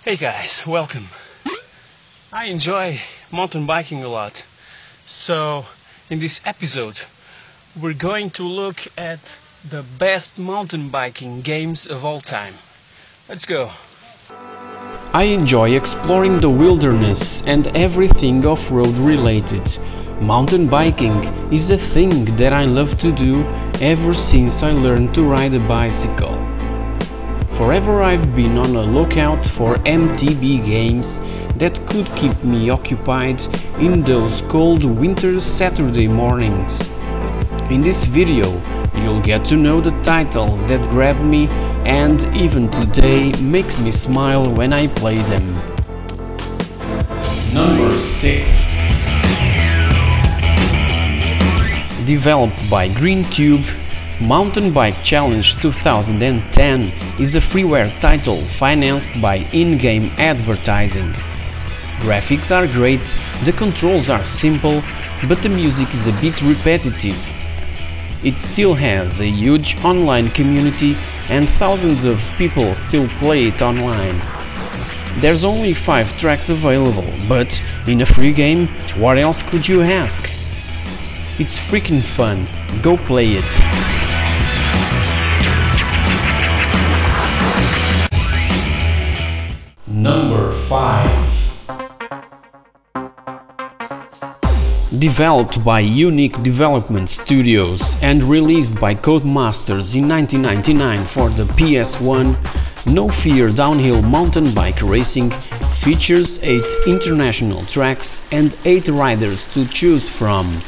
Hey guys, welcome. I enjoy mountain biking a lot, so in this episode we're going to look at the best mountain biking games of all time. Let's go. I enjoy exploring the wilderness and everything off-road related. Mountain biking is a thing that I love to do ever since I learned to ride a bicycle. Forever I've been on a lookout for MTB games that could keep me occupied in those cold winter Saturday mornings. In this video, you'll get to know the titles that grab me and even today makes me smile when I play them. Number 6. Developed by GreenTube, Mountain Bike Challenge 2010 is a freeware title financed by in-game advertising. Graphics are great, the controls are simple, but the music is a bit repetitive. It still has a huge online community and thousands of people still play it online. There's only 5 tracks available, but in a free game, what else could you ask? It's freaking fun, go play it! Number 5. Developed by Unique Development Studios and released by Codemasters in 1999 for the PS1, No Fear Downhill Mountain Bike Racing features 8 international tracks and 8 riders to choose from.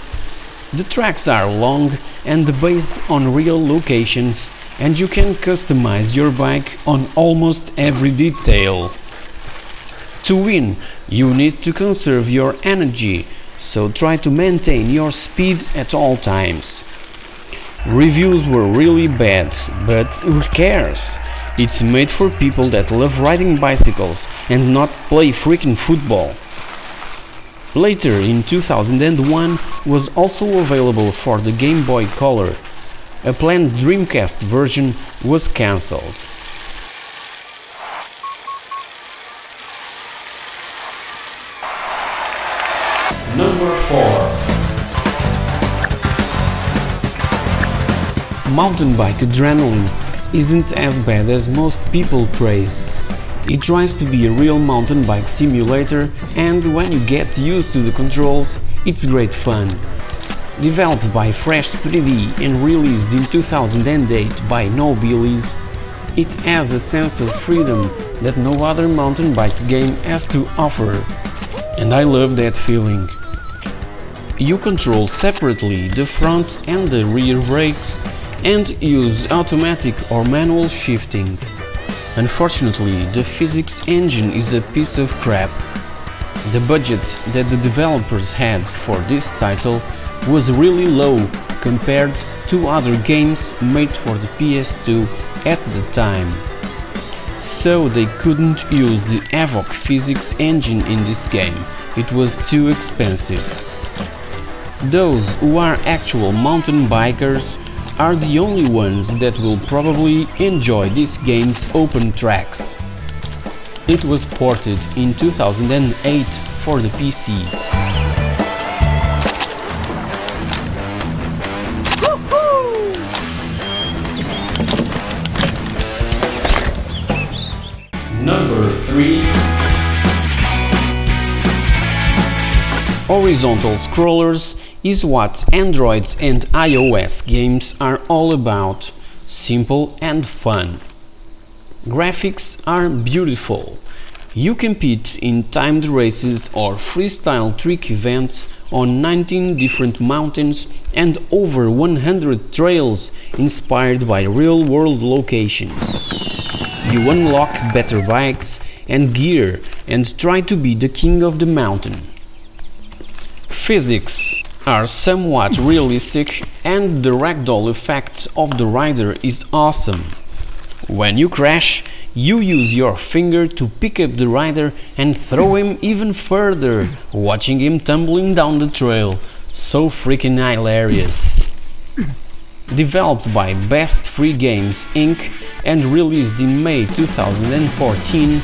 The tracks are long and based on real locations, and you can customize your bike on almost every detail. To win, you need to conserve your energy, so try to maintain your speed at all times. Reviews were really bad, but who cares? It's made for people that love riding bicycles and not play freaking football. Later in 2001 was also available for the Game Boy Color. A planned Dreamcast version was cancelled. Number 4. Mountain bike adrenaline isn't as bad as most people praise. It tries to be a real mountain bike simulator, and when you get used to the controls, it's great fun. Developed by Fresh 3D and released in 2008 by Nobilis, it has a sense of freedom that no other mountain bike game has to offer, and I love that feeling. You control separately the front and the rear brakes and use automatic or manual shifting. Unfortunately, the physics engine is a piece of crap. The budget that the developers had for this title was really low compared to other games made for the PS2 at the time. So they couldn't use the Evoque physics engine in this game, it was too expensive. Those who are actual mountain bikers are the only ones that will probably enjoy this game's open tracks. It was ported in 2008 for the PC. Number 3. Horizontal scrollers is what Android and iOS games are all about, simple and fun. Graphics are beautiful. You compete in timed races or freestyle trick events on 19 different mountains and over 100 trails inspired by real-world locations. You unlock better bikes and gear and try to be the king of the mountain. Physics are somewhat realistic and the ragdoll effect of the rider is awesome. When you crash, you use your finger to pick up the rider and throw him even further, watching him tumbling down the trail. So freaking hilarious. Developed by Best Free Games Inc. and released in May 2014,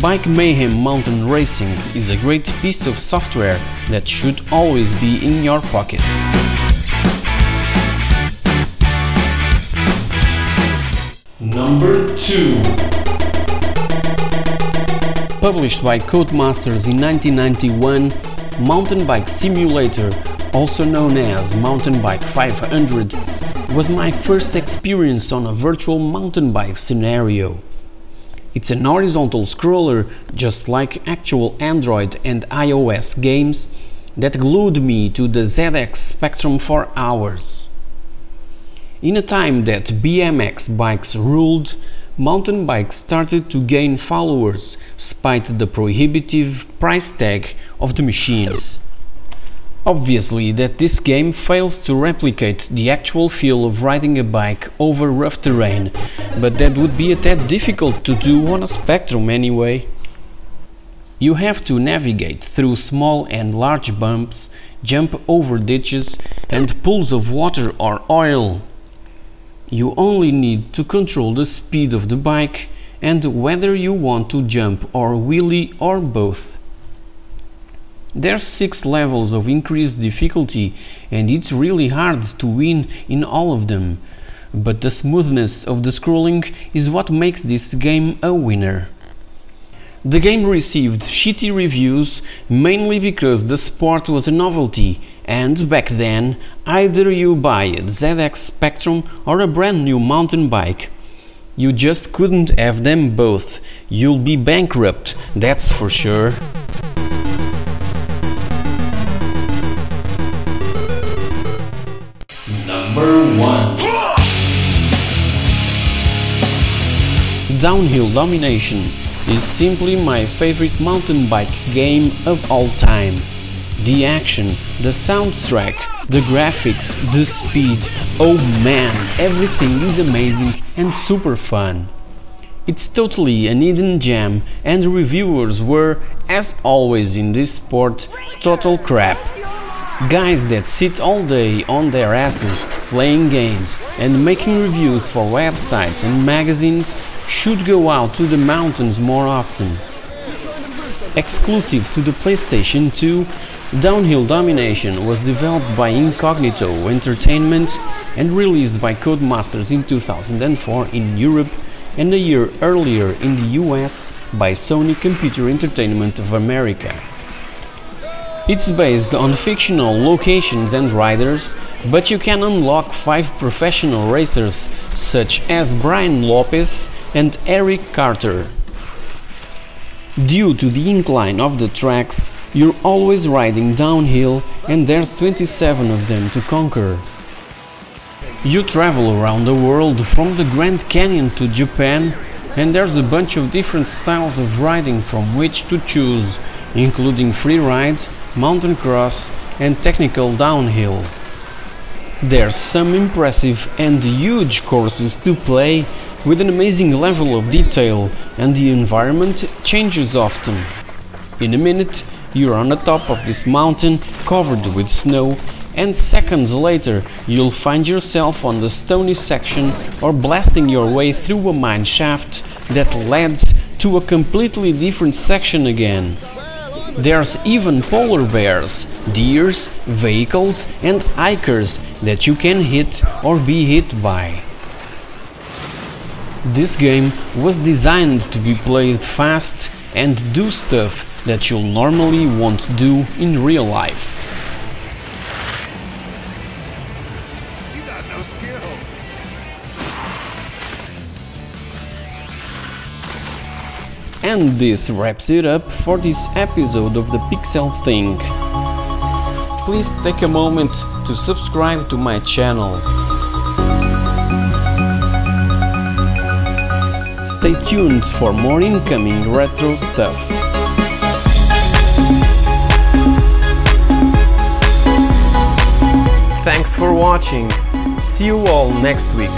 Bike Mayhem Mountain Racing is a great piece of software that should always be in your pocket. Number 2. Published by Codemasters in 1991, Mountainbike Simulator, also known as Mountainbike 500, was my first experience on a virtual mountain bike scenario. It's an horizontal scroller, just like actual Android and iOS games, that glued me to the ZX Spectrum for hours. In a time that BMX bikes ruled, mountain bikes started to gain followers, despite the prohibitive price tag of the machines. Obviously that this game fails to replicate the actual feel of riding a bike over rough terrain, but that would be a tad difficult to do on a Spectrum anyway. You have to navigate through small and large bumps, jump over ditches and pools of water or oil. You only need to control the speed of the bike and whether you want to jump or wheelie or both. There's 6 levels of increased difficulty and it's really hard to win in all of them, but the smoothness of the scrolling is what makes this game a winner. The game received shitty reviews mainly because the sport was a novelty, and back then either you buy a ZX Spectrum or a brand new mountain bike. You just couldn't have them both. You'll be bankrupt, that's for sure. Number 1. Downhill Domination is simply my favorite mountain bike game of all time. The action, the soundtrack, the graphics, the speed, oh man, everything is amazing and super fun. It's totally an hidden gem and reviewers were, as always in this sport, total crap. Guys that sit all day on their asses playing games and making reviews for websites and magazines should go out to the mountains more often. Exclusive to the PlayStation 2, Downhill Domination was developed by Incognito Entertainment and released by Codemasters in 2004 in Europe and a year earlier in the US by Sony Computer Entertainment of America. It's based on fictional locations and riders, but you can unlock 5 professional racers such as Brian Lopez and Eric Carter. Due to the incline of the tracks, you're always riding downhill and there's 27 of them to conquer. You travel around the world from the Grand Canyon to Japan and there's a bunch of different styles of riding from which to choose, including freeride, mountain cross and technical downhill. There's some impressive and huge courses to play with an amazing level of detail and the environment changes often. In a minute you're on the top of this mountain covered with snow and seconds later you'll find yourself on the stony section or blasting your way through a mine shaft that leads to a completely different section again. There's even polar bears, deers, vehicles and hikers that you can hit or be hit by. This game was designed to be played fast and do stuff that you'll normally won't do in real life. You got no skills. And this wraps it up for this episode of the pixelthing. Please take a moment to subscribe to my channel. Stay tuned for more incoming retro stuff. Thanks for watching. See you all next week.